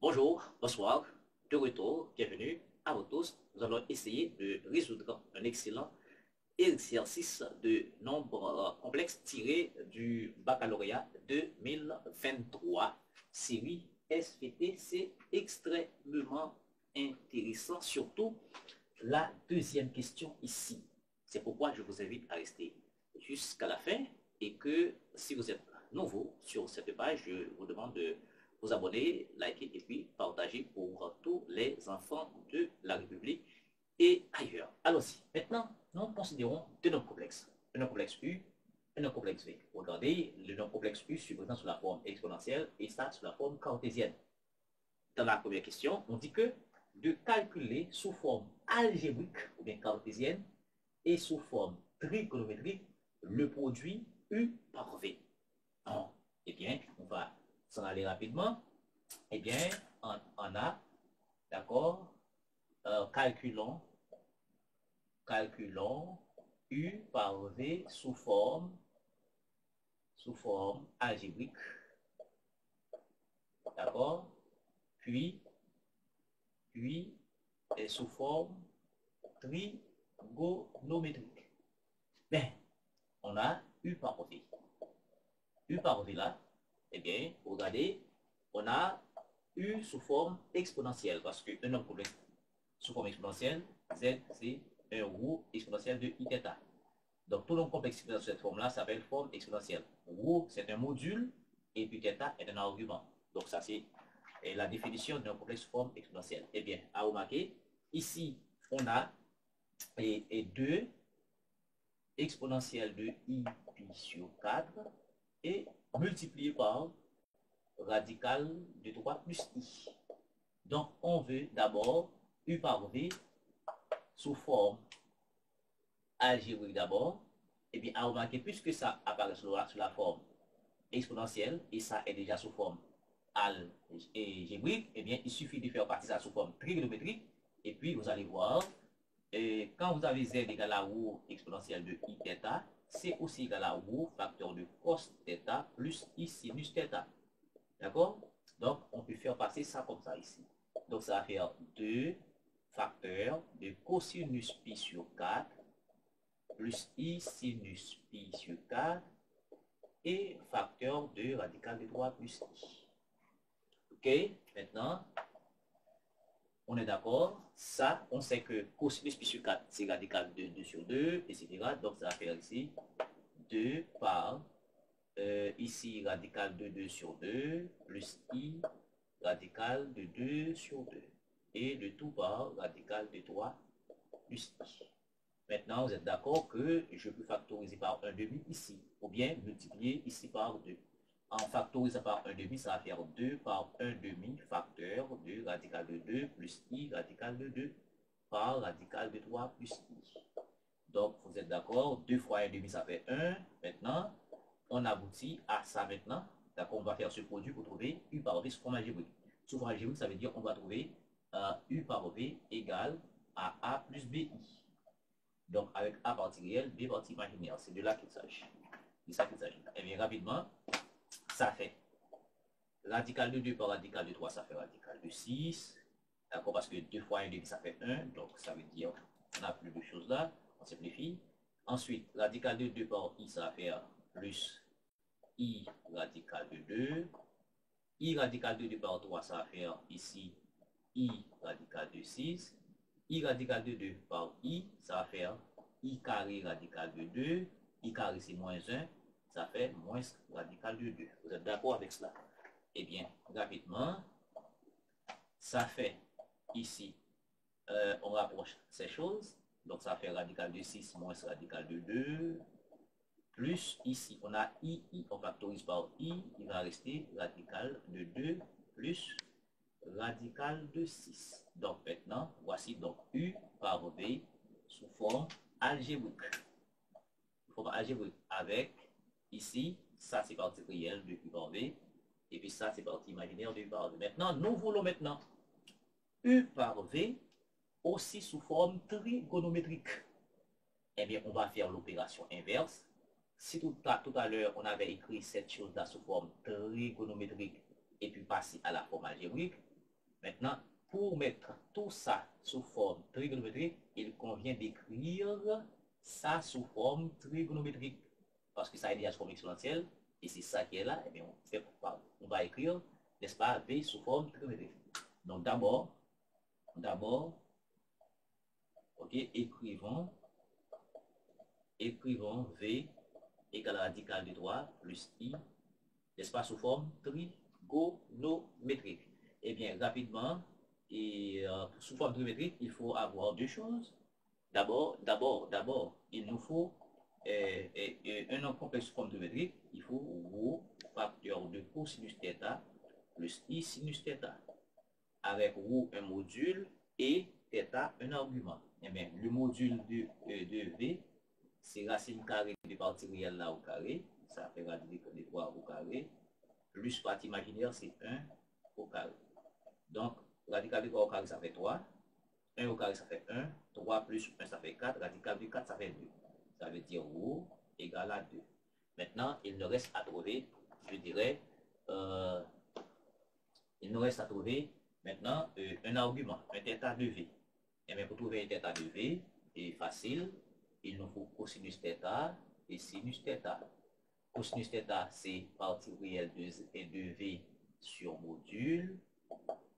Bonjour, bonsoir, de retour, bienvenue à vous tous. Nous allons essayer de résoudre un excellent exercice de nombres complexes tiré du baccalauréat 2023, série SVT. C'est extrêmement intéressant, surtout la deuxième question ici. C'est pourquoi je vous invite à rester jusqu'à la fin et que si vous êtes nouveau sur cette page, je vous demande de vous abonner, liker et puis partager pour tous les enfants de la République et ailleurs. Allons-y. Maintenant, nous considérons deux nombres complexes. Un nombre complexe U, un nombre complexe V. Regardez, le nombre complexe U se présente sous la forme exponentielle et ça sous la forme cartésienne. Dans la première question, on dit que de calculer sous forme algébrique ou bien cartésienne et sous forme trigonométrique le produit U par V. Non. Eh bien, on va s'en aller rapidement. Eh bien, on a, d'accord, calculons U par V sous forme algébrique, d'accord, puis sous forme trigonométrique. Mais on a U par V. U par V là, eh bien, regardez, on a U sous forme exponentielle, parce que un nombre complexe sous forme exponentielle, Z, c'est un roue exponentielle de I θ. Donc, tout nombre complexe dans cette forme-là s'appelle forme exponentielle. Rho, c'est un module, et puis θ est un argument. Donc, ça, c'est la définition d'un complexe forme exponentielle. Eh bien, à remarquer, ici, on a 2 exponentielle de I pi sur 4 et multiplié par radical de 3 plus I. Donc, on veut d'abord U par V sous forme algébrique d'abord. Et bien, à remarquer, puisque ça apparaît sous la forme exponentielle et ça est déjà sous forme algébrique, et bien, il suffit de faire partie ça sous forme trigonométrique. Et puis, vous allez voir, quand vous avez z égale à rho exponentielle de I θ, c'est aussi égal à rho facteur de cos θ plus I sinus θ. D'accord? Donc, on peut faire passer ça comme ça ici. Donc, ça va faire 2 facteurs de cosinus pi sur 4 plus I sinus pi sur 4 et facteur de radical de 3 plus I. OK? Maintenant, on est d'accord? Ça, on sait que cosinus pi sur 4, c'est radical de 2 sur 2, etc. Donc, ça va faire ici 2 par ici radical de 2 sur 2 plus I radical de 2 sur 2. Et le tout par radical de 3 plus I. Maintenant, vous êtes d'accord que je peux factoriser par 1 demi ici, ou bien multiplier ici par 2. En factorisant par 1 demi, ça va faire 2 par 1 demi facteur de radical de 2 plus I radical de 2 par radical de 3 plus I. Donc, vous êtes d'accord, 2 fois 1 demi, ça fait 1. Maintenant, on aboutit à ça maintenant. D'accord, on va faire ce produit pour trouver U par V sous forme algébrique. Sous forme algébrique, ça veut dire qu'on va trouver U par V égale à A plus BI. Donc, avec A partie réelle, B partie imaginaire. C'est de là qu'il s'agit. C'est ça qu'il s'agit. Et bien, rapidement, ça fait radical de 2 par radical de 3, ça fait radical de 6. D'accord, parce que 2 fois 1 demi, ça fait 1. Donc, ça veut dire qu'on n'a plus de choses là. On simplifie. Ensuite, radical de 2 par I, ça va faire plus I radical de 2. I radical de 2 par 3, ça va faire ici I radical de 6. I radical de 2 par I, ça va faire I carré radical de 2. I carré, c'est moins 1. Ça fait moins radical de 2. Vous êtes d'accord avec cela? Eh bien, rapidement, ça fait ici, on rapproche ces choses. Donc, ça fait radical de 6 moins radical de 2. Plus ici, on a I, on factorise par I. Il va rester radical de 2 plus radical de 6. Donc, maintenant, voici donc U par V sous forme algébrique. Forme algébrique avec ici, ça c'est partie réelle de U par V. Et puis ça c'est partie imaginaire de U par V. Maintenant, nous voulons maintenant U par V aussi sous forme trigonométrique. Eh bien, on va faire l'opération inverse. Si tout à l'heure, on avait écrit cette chose-là sous forme trigonométrique et puis passer à la forme algébrique, Maintenant, pour mettre tout ça sous forme trigonométrique, il convient d'écrire ça sous forme trigonométrique. Parce que ça est déjà sous forme exponentielle, et c'est ça qui est là, et bien on va écrire, n'est-ce pas, V sous forme trigonométrique. Donc d'abord, ok, écrivons V égale à radical de 3 plus I, n'est-ce pas, sous forme trigonométrique. Eh bien, rapidement, et sous forme trigonométrique, il faut avoir deux choses. D'abord, il nous faut un nombre complexe sous forme trigonométrique. Il faut rho facteur de cosinus θ plus I sinus θ. Avec rho un module et θ un argument. Eh bien, le module de V, c'est racine carrée de partie réelle là au carré. Ça fait radical de 3 au carré. Plus partie imaginaire, c'est 1 au carré. Donc, radical de 3 au carré, ça fait 3. 1 au carré, ça fait 1. 3 plus 1, ça fait 4. Radical de 4, ça fait 2. Ça veut dire rho égale à 2. Maintenant, il nous reste à trouver, je dirais, il nous reste à trouver maintenant un argument, un θ de V. Et bien, pour trouver un θ de V, c'est facile. Il nous faut cosinus θ et sinus θ. Cosinus θ, c'est partie réelle de V sur module.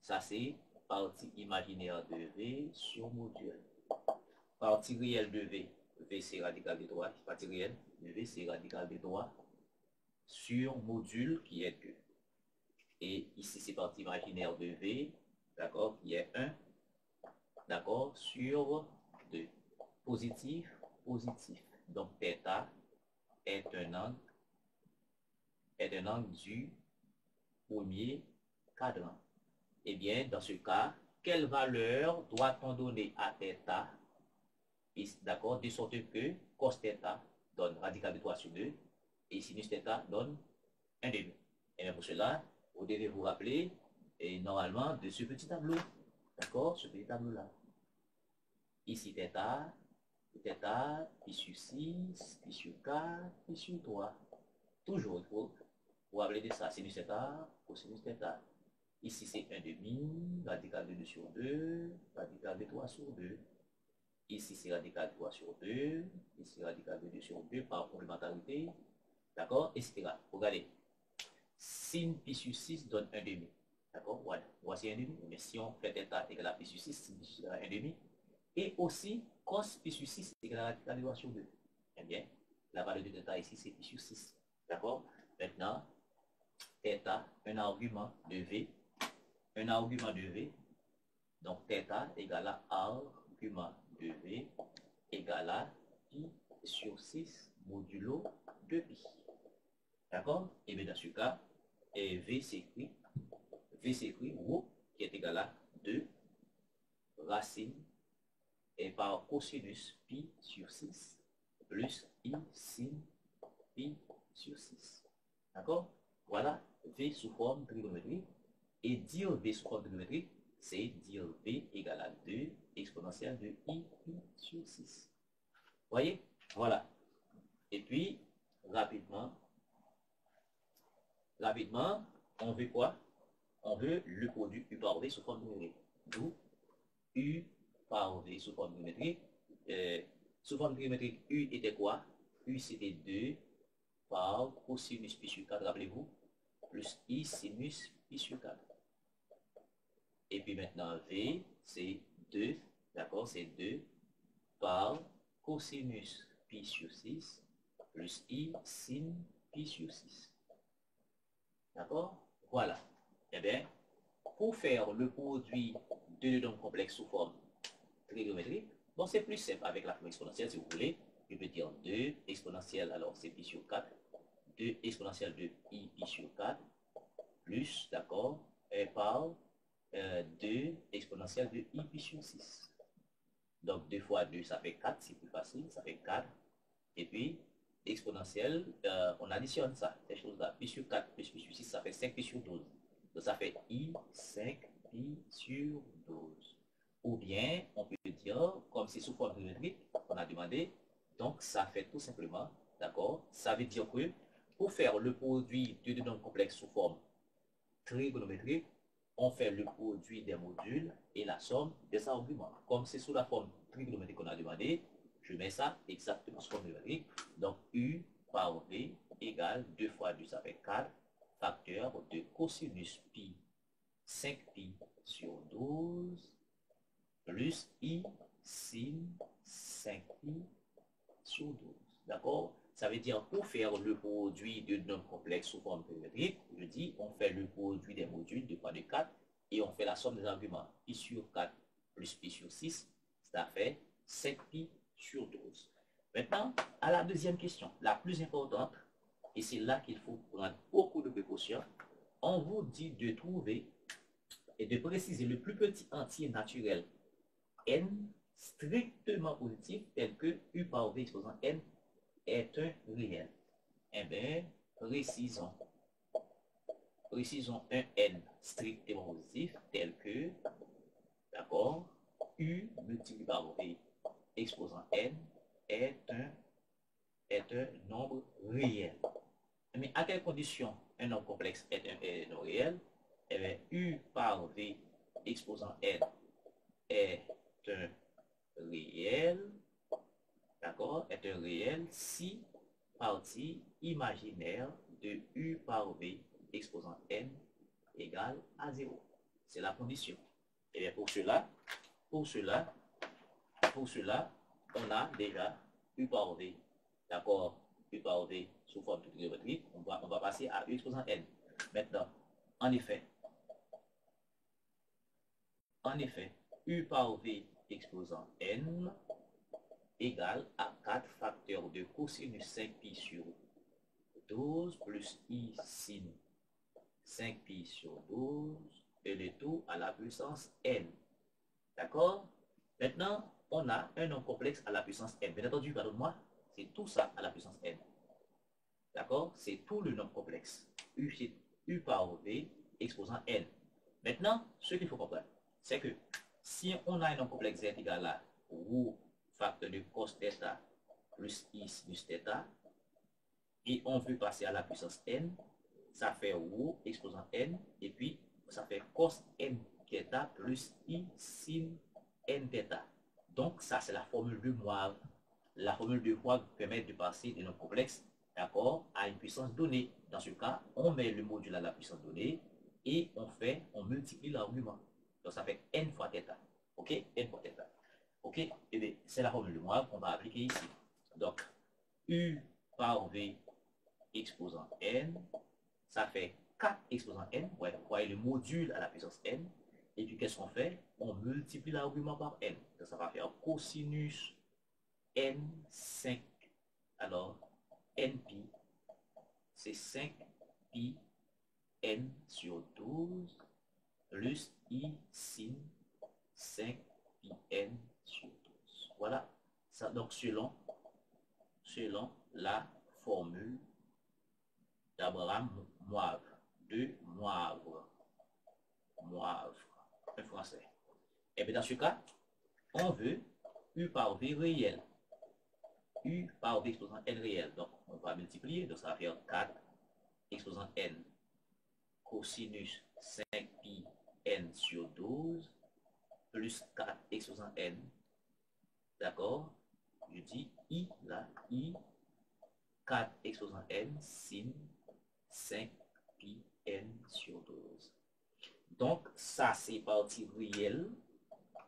Ça, c'est partie imaginaire de V sur module. Partie réelle de V, V c'est radical de 3. Partie réelle de V c'est radical de 3 sur module qui est 2. Et ici, c'est partie imaginaire de V, d'accord, qui est 1, d'accord, sur 2. Positif, positif. Donc, θ est un angle du premier cadran. Eh bien, dans ce cas, quelle valeur doit-on donner à θ, d'accord, de sorte que cos θ donne radical de 3 sur 2 et sinus θ donne 1 demi. Et bien pour cela, vous devez vous rappeler, et normalement, de ce petit tableau. D'accord, ce petit tableau-là. Ici, θ, pi sur 6, pi sur 4, pi sur 3. Toujours, il faut vous rappeler de ça. Sinus θ, cosinus θ. Ici, c'est 1 demi, radical de 2 sur 2, radical de 3 sur 2. Ici, c'est radical de 3 sur 2. Ici, radical de 2 sur 2 par complémentarité. D'accord, etc. Regardez. Sin pi sur 6 donne 1 demi. D'accord, voilà. Voici 1 demi. Mais si on fait θ égale à pi sur 6, c'est 1 demi. Et aussi, cos pi sur 6 égale à radical de 3 sur 2. Eh bien, la valeur de θ ici, c'est pi sur 6. D'accord. Maintenant, θ, un argument de V. Un argument de V. Donc, θ égale à argument de V égale à pi sur 6 modulo de pi. D'accord. Et bien, dans ce cas, V s'écrit rho qui est égal à 2 racine et par cosinus pi sur 6 plus I sin pi sur 6. D'accord. Voilà V sous forme trigonométrique. Et dire V sous forme trigonométrique, c'est dire V égale à 2 exponentielle de I pi sur 6. Voyez. Voilà. Et puis, rapidement, on veut quoi? On veut le produit U par V sous forme numérique. D'où U par V sous forme trigonométrique. Sous forme trigonométrique, U était quoi? U c'était 2 par cosinus pi sur 4, rappelez-vous, plus I sinus pi sur 4. Et puis maintenant, V, c'est 2, d'accord, c'est 2 par cosinus pi sur 6, plus I sin pi sur 6. D'accord? Voilà. Eh bien, pour faire le produit de deux nombres complexes sous forme trigonométrique, bon, c'est plus simple avec la forme exponentielle, si vous voulez. Je peux dire 2 exponentielle, alors c'est pi sur 4, 2 exponentielle de I pi sur 4, plus, d'accord, et par 2 exponentielle de I pi sur 6. Donc 2 fois 2, ça fait 4, c'est plus facile, ça fait 4. Et puis, exponentielle, on additionne ça, ces choses-là. Pi sur 4 plus pi sur 6, ça fait 5 pi sur 12. Donc ça fait I 5 pi sur 12. Ou bien, on peut dire, comme c'est sous forme trigonométrique, on a demandé, donc ça fait tout simplement, d'accord, ça veut dire que pour faire le produit de deux nombres complexes sous forme trigonométrique, on fait le produit des modules et la somme des arguments. Comme c'est sous la forme trigonométrique qu'on a demandé, je mets ça exactement sur forme trigonométrique. Donc, U par V égale 2 fois 2, ça fait 4, facteur de cosinus pi 5pi sur 12, plus I sin 5pi sur 12. D'accord? Ça veut dire pour faire le produit de nombres complexes sous forme périodique, je dis on fait le produit des modules 2 fois 2, 4 et on fait la somme des arguments. Pi sur 4 plus pi sur 6, ça fait 5pi sur 12. Maintenant, à la deuxième question, la plus importante, et c'est là qu'il faut prendre beaucoup de précautions, on vous dit de trouver et de préciser le plus petit entier naturel n strictement positif tel que U par V exposant n est un réel. Eh bien, précisons un n strictement positif tel que, d'accord, U multiplié par V exposant n est un nombre réel. Mais à quelles conditions un nombre complexe est un nombre réel? Eh bien, U par V exposant n est un réel, d'accord, est un réel si partie imaginaire de U par V exposant n égale à 0. C'est la condition. Et bien pour cela, on a déjà U par V, d'accord, U par V sous forme de trigonométrique, on va passer à U exposant n. Maintenant, en effet, U par V exposant n égale à 4 facteurs de cosinus 5pi sur 12 plus I sin 5pi sur 12 et le tout à la puissance n. D'accord? Maintenant, on a un nombre complexe à la puissance n. Bien entendu, pardonne-moi, c'est tout ça à la puissance n. D'accord? C'est tout le nombre complexe. U par V exposant n. Maintenant, ce qu'il faut comprendre, c'est que si on a un nombre complexe z égal à ρ facteur de cos θ plus I sinus θ, et on veut passer à la puissance n, ça fait ρ exposant n, et puis ça fait cos n θ plus I sin n θ. Donc ça c'est la formule de Moivre. La formule de Moivre permet de passer de nombres complexes, d'accord, à une puissance donnée. Dans ce cas, on met le module à la puissance donnée et on multiplie l'argument. Donc ça fait n fois θ. Ok, n fois θ. Ok, et bien c'est la formule de Moivre qu'on va appliquer ici. Donc U par V exposant n, ça fait 4 exposant n, ouais, vous voyez le module à la puissance n, et puis qu'est-ce qu'on fait? On multiplie l'argument par n. Donc ça va faire cosinus n 5. Alors, npi, c'est 5pi n sur 12 plus I sin 5pi n sur 12. Voilà. Ça, donc, selon la formule d'Abraham Moivre, de Moivre, un français. Et bien dans ce cas, on veut U par V réel. U par V exposant n réel. Donc on va multiplier, donc ça va faire 4 exposant n cosinus 5pi n sur 12 plus 4 exposant n. D'accord? Je dis I là, I 4 exposant n sin 5pi n sur 12. Donc, ça, c'est partie réelle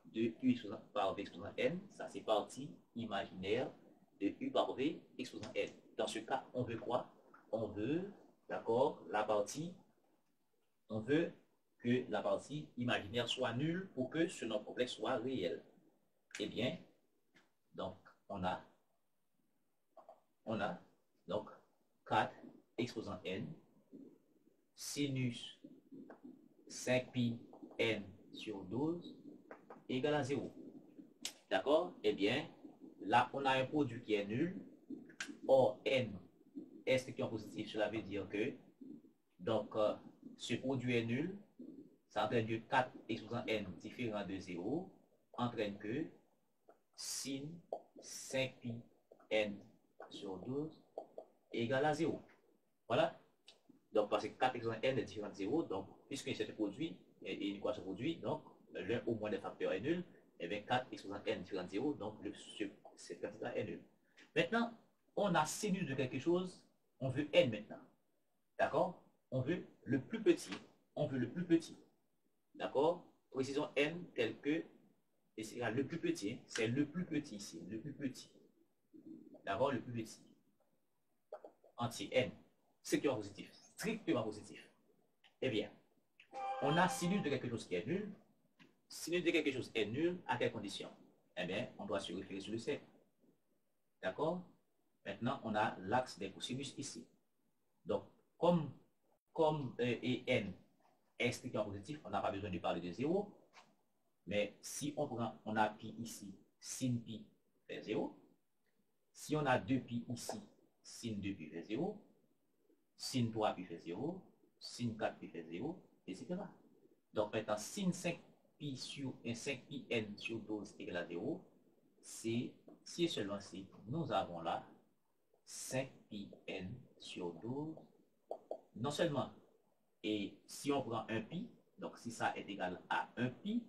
de U par V exposant n. Ça, c'est partie imaginaire de U par V exposant n. Dans ce cas, on veut quoi? On veut, d'accord, on veut que la partie imaginaire soit nulle pour que ce nombre complexe soit réel. Eh bien, donc, on a donc 4 exposant n sinus 5pi n sur 12 égale à 0. D'accord? Eh bien, là, on a un produit qui est nul. Or, n est strictement positif. Cela veut dire que, donc, ce produit est nul. Ça entraîne que 4 exposant n différent de 0 entraîne que sin 5pi n sur 12 égale à 0. Voilà. Donc, parce que 4 exposant n est différent de 0, donc, puisque c'est un produit, et une équation produit, donc l'un au moins des facteurs est nul, et bien 4 exposant n différent de 0, donc cette quantité est nulle. Maintenant, on a sinus de quelque chose, on veut n maintenant. D'accord? On veut le plus petit. On veut le plus petit. D'accord? Précisons n tel que, et c'est le plus petit, c'est le plus petit ici, le plus petit. D'accord? Le plus petit. Entier, n. Strictement positif. Strictement positif. Eh bien, on a sinus de quelque chose qui est nul. Sinus de quelque chose est nul, à quelles conditions? Eh bien, on doit se référer sur le cercle. D'accord? Maintenant, on a l'axe des cosinus ici. Donc, comme et n est strictement positif, on n'a pas besoin de parler de 0. Mais si on a pi ici, sin pi fait 0. Si on a 2pi ici, sin 2pi fait 0. Sin 3pi fait 0. Sin 4pi fait 0, etc. Donc maintenant, sin 5pi sur 5pi n sur 12 égale à 0, c'est si et seulement si nous avons là 5pi n sur 12, non seulement, et si on prend 1 pi, donc si ça est égal à 1 pi,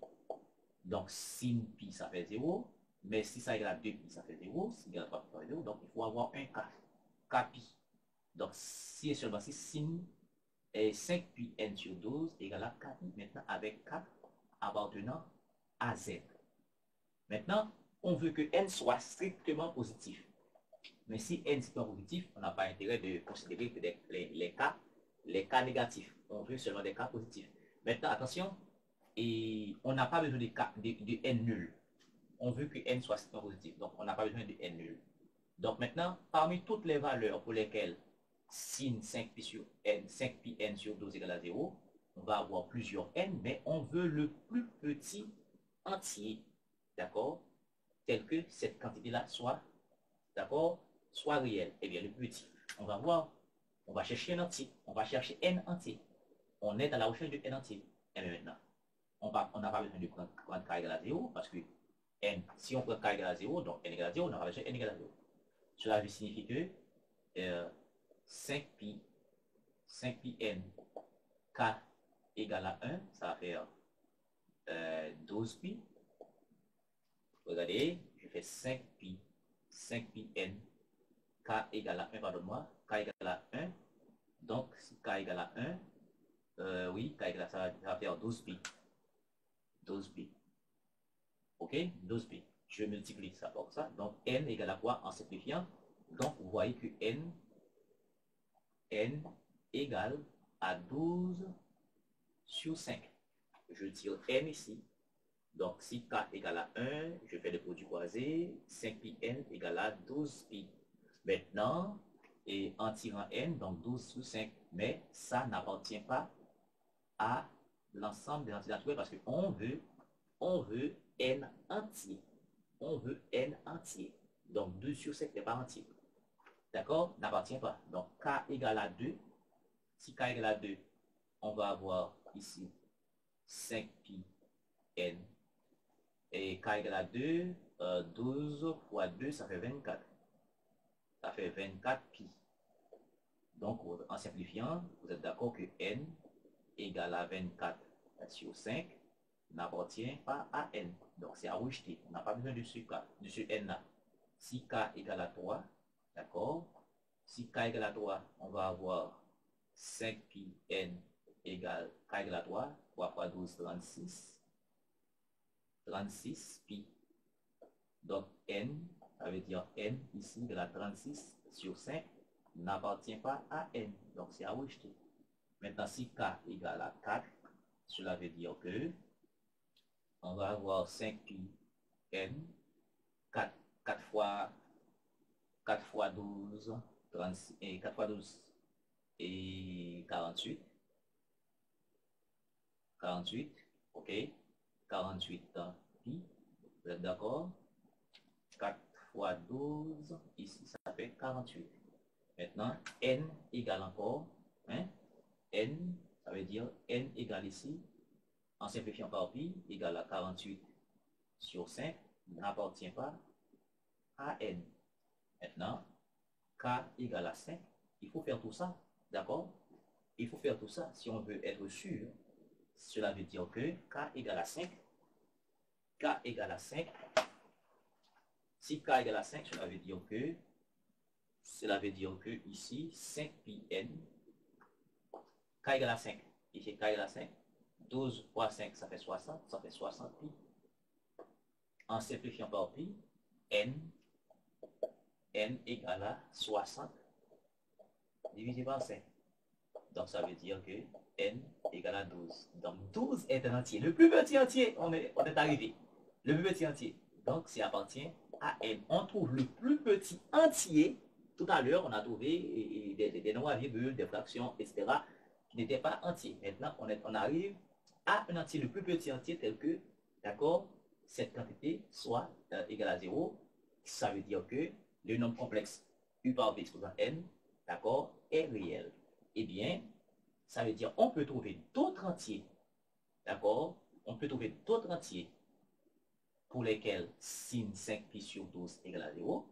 donc sin pi ça fait 0, mais si ça est égal à 2 pi ça fait 0, si égal à 3 pi ça fait 0, donc il faut avoir un k, k pi. Donc si et seulement si sin est 5 pi n sur 12 égale à k pi, maintenant avec k appartenant à z. Maintenant, on veut que n soit strictement positif. Mais si n est strictement positif, on n'a pas intérêt de considérer que les cas négatifs. On veut seulement des cas positifs. Maintenant, attention, et on n'a pas besoin de n nul. On veut que n soit strictement positif. Donc, on n'a pas besoin de n nul. Donc, maintenant, parmi toutes les valeurs pour lesquelles sin 5pi sur n, 5pi n sur 12 égale à 0, on va avoir plusieurs n, mais on veut le plus petit entier, d'accord, tel que cette quantité-là soit, d'accord, soit réelle. Eh bien, le plus petit, on va voir, on va chercher un entier, on va chercher n entier. On est dans la recherche de n entier. Et bien maintenant, on n'a pas besoin de prendre k égale à 0, parce que n, si on prend k égale à 0, donc n égale à 0, on aura besoin de n égale à 0. Cela signifie que 5pi n k égale à 1, ça va faire 12pi. Regardez, je fais 5pi n k égale à 1, pardonne-moi, k égale à 1. Donc, si k égale à 1, oui, k égale à ça va faire 12pi. 12pi. OK? 12pi. Je multiplie ça par ça. Donc, n égale à quoi en simplifiant? Donc, vous voyez que n égale à 12 sur 5. Je tire n ici. Donc, si k égale à 1, je fais le produit croisé, 5pi n égale à 12pi. Maintenant, et en tirant n, donc 12 sur 5, mais ça n'appartient pas à l'ensemble des entiers naturels parce qu'on veut n entier. On veut n entier. Donc 2 sur 5 n'est pas entier. D'accord? N'appartient pas. Donc k égale à 2. Si k égale à 2, on va avoir ici 5pi n. Et k égale à 2, 12 fois 2, ça fait 24. Ça fait 24 pi. Donc, en simplifiant, vous êtes d'accord que n égale à 24 sur 5 n'appartient pas à n. Donc, c'est à rejeter. On n'a pas besoin de ce k, de ce n là. Si k égale à 3, d'accord? Si k égale à 3, on va avoir 5 pi n égale k égale à 3, 3 fois 12, 36. 36 pi. Donc, n, ça veut dire n ici de la 36 sur 5 n'appartient pas à n. Donc, c'est à rejeter. Maintenant, si k égale à 4, cela veut dire que on va avoir 5 pi n, 4 fois 12, 36, et 4 fois 12 et 48. 48, ok. 48 pi, vous êtes d'accord? 4 fois 12, ici ça fait 48. Maintenant, n égale encore, hein? N, ça veut dire n égale ici, en simplifiant par pi, égale à 48 sur 5, n'appartient pas à n. Maintenant, k égale à 5, il faut faire tout ça, d'accord? Il faut faire tout ça si on veut être sûr, cela veut dire que K égale à 5. K égale à 5. Si K égale à 5, cela veut dire que ici, 5 pi n, K égale à 5. Ici, K égale à 5. 12 fois 5, ça fait 60. Ça fait 60 pi. En simplifiant par pi, n égale à 60 divisé par 5. Donc, ça veut dire que n égale à 12. Donc, 12 est un entier. Le plus petit entier, on est arrivé. Le plus petit entier. Donc, ça appartient à n. On trouve le plus petit entier. Tout à l'heure, on a trouvé des nombres à virgule, des fractions, etc. qui n'étaient pas entiers. Maintenant, on arrive à un entier, le plus petit entier, tel que, d'accord, cette quantité soit égale à 0. Ça veut dire que le nombre complexe u par v exposant n, d'accord, est réel. Eh bien, ça veut dire on peut trouver d'autres entiers, d'accord? On peut trouver d'autres entiers pour lesquels sin 5 pi sur 12 égale à 0,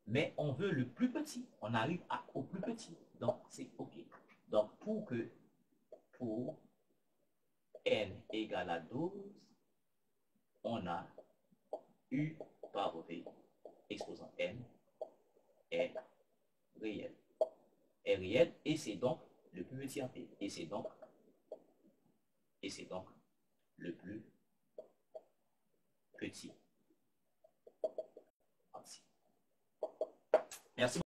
mais on veut le plus petit. On arrive au plus petit. Donc, c'est OK. Donc, pour n égale à 12, on a u par v exposant n est réel. Est réel et c'est donc le plus petit entier. Et c'est donc le plus petit entier. Merci.